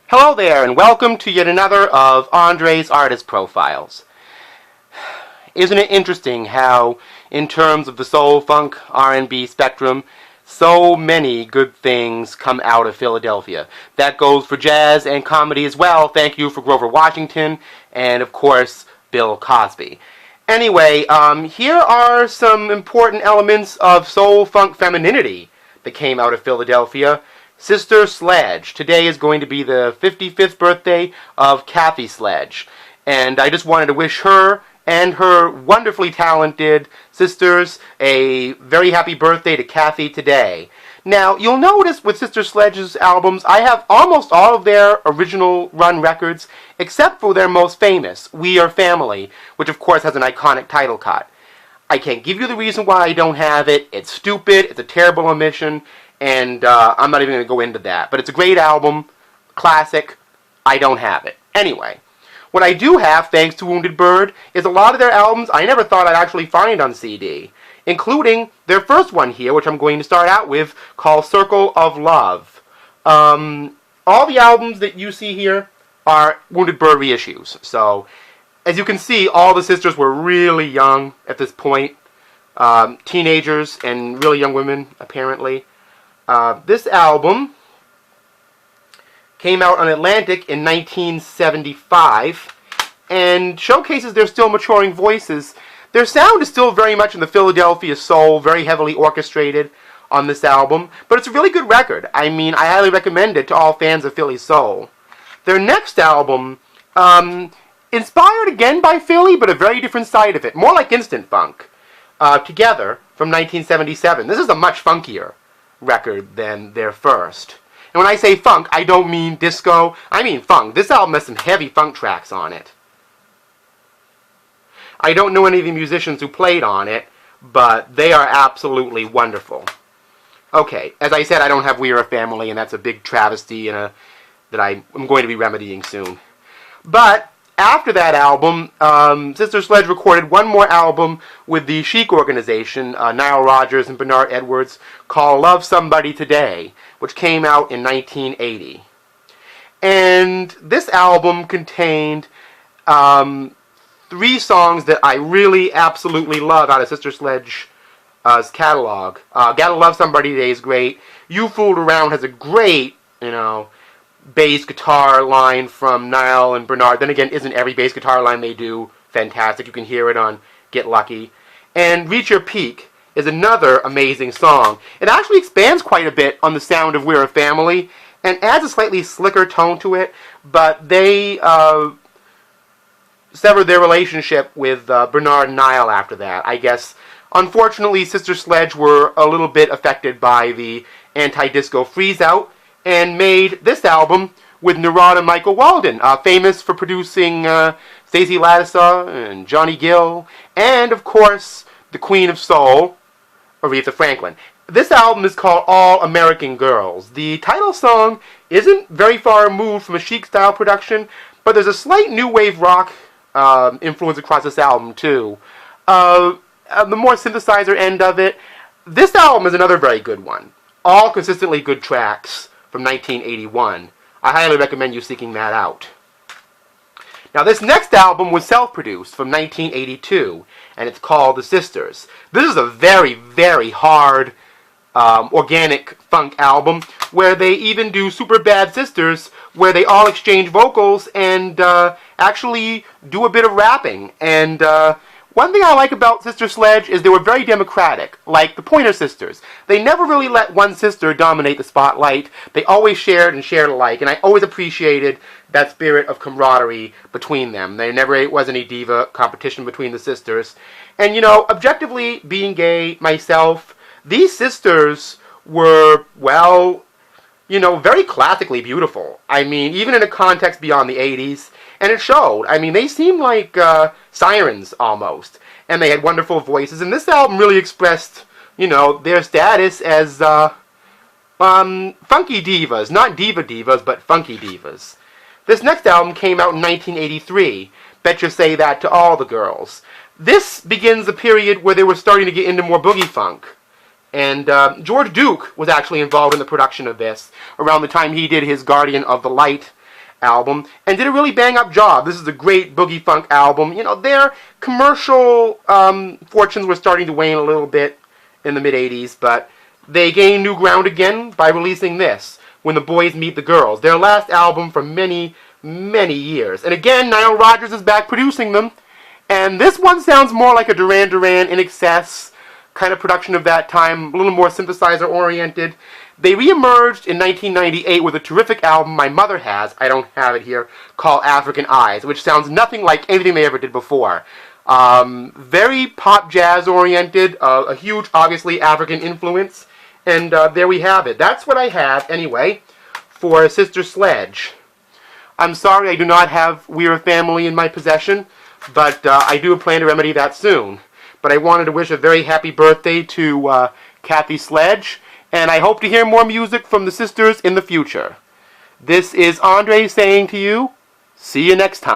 Hello there, and welcome to yet another of Andre's Artist Profiles. Isn't it interesting how, in terms of the soul, funk, R&B spectrum, so many good things come out of Philadelphia? That goes for jazz and comedy as well. Thank you for Grover Washington, and of course, Bill Cosby. Anyway, here are some important elements of soul, funk, femininity that came out of Philadelphia. Sister Sledge. Today is going to be the 55th birthday of Kathy Sledge. And I just wanted to wish her and her wonderfully talented sisters a very happy birthday to Kathy today. Now, you'll notice with Sister Sledge's albums, I have almost all of their original run records, except for their most famous, We Are Family, which of course has an iconic title cut. I can't give you the reason why I don't have it. It's stupid, it's a terrible omission, and I'm not even going to go into that. But it's a great album, classic. I don't have it. Anyway, what I do have, thanks to Wounded Bird, is a lot of their albums I never thought I'd actually find on CD, including their first one here, which I'm going to start out with, called Circle of Love. All the albums that you see here are Wounded Bird reissues. So, as you can see, all the sisters were really young at this point. Teenagers and really young women, apparently. This album came out on Atlantic in 1975 and showcases their still maturing voices. Their sound is still very much in the Philadelphia soul, very heavily orchestrated on this album, but it's a really good record. I mean, I highly recommend it to all fans of Philly soul. Their next album, inspired again by Philly, but a very different side of it, more like instant funk, Together from 1977. This is a much funkier record than their first. And when I say funk, I don't mean disco, I mean funk. This album has some heavy funk tracks on it. I don't know any of the musicians who played on it, but they are absolutely wonderful. Okay, as I said, I don't have We Are a Family, and that's a big travesty and that I'm going to be remedying soon. But after that album, Sister Sledge recorded one more album with the Chic organization, Nile Rodgers and Bernard Edwards, called Love Somebody Today, which came out in 1980. And this album contained 3 songs that I really absolutely love out of Sister Sledge's catalog. Gotta Love Somebody Today is great. You Fooled Around has a great, bass guitar line from Nile and Bernard. Then again, isn't every bass guitar line they do fantastic? You can hear it on Get Lucky. And Reach Your Peak is another amazing song. It actually expands quite a bit on the sound of We're a Family and adds a slightly slicker tone to it, but they severed their relationship with Bernard and Nile after that. I guess, unfortunately, Sister Sledge were a little bit affected by the anti-disco freeze-out, and made this album with Narada Michael Walden, famous for producing Stacey Lattisaw and Johnny Gill, and, of course, the Queen of Soul, Aretha Franklin. This album is called All American Girls. The title song isn't very far removed from a Chic-style production, but there's a slight new wave rock influence across this album, too. The more synthesizer end of it, this album is another very good one. All consistently good tracks from 1981. I highly recommend you seeking that out. Now, this next album was self-produced from 1982, and it's called The Sisters. This is a very, very hard, organic funk album, where they even do Super Bad Sisters, where they all exchange vocals and actually do a bit of rapping. And one thing I like about Sister Sledge is they were very democratic, like the Pointer Sisters. They never really let one sister dominate the spotlight. They always shared and shared alike, and I always appreciated that spirit of camaraderie between them. There never was any diva competition between the sisters. And, objectively, being gay myself, these sisters were, well, very classically beautiful. I mean, even in a context beyond the 80s. And it showed. I mean, they seemed like sirens, almost. And they had wonderful voices. And this album really expressed, their status as funky divas. Not diva divas, but funky divas. This next album came out in 1983. Betcha Say That to All the Girls. This begins a period where they were starting to get into more boogie funk. And George Duke was actually involved in the production of this around the time he did his Guardian of the Light. album and did a really bang-up job. This is a great boogie funk album. You know, their commercial fortunes were starting to wane a little bit in the mid-'80s, but they gained new ground again by releasing this, When the Boys Meet the Girls, their last album for many, many years. And again, Nile Rodgers is back producing them, and this one sounds more like a Duran Duran In Excess kind of production of that time, a little more synthesizer-oriented. They re-emerged in 1998 with a terrific album my mother has, I don't have it here, called African Eyes, which sounds nothing like anything they ever did before. Very pop jazz oriented, a huge, obviously, African influence, and there we have it. That's what I have, anyway, for Sister Sledge. I'm sorry I do not have We're a Family in my possession, but I do plan to remedy that soon. But I wanted to wish a very happy birthday to Kathy Sledge, and I hope to hear more music from the sisters in the future. This is Andre saying to you, see you next time.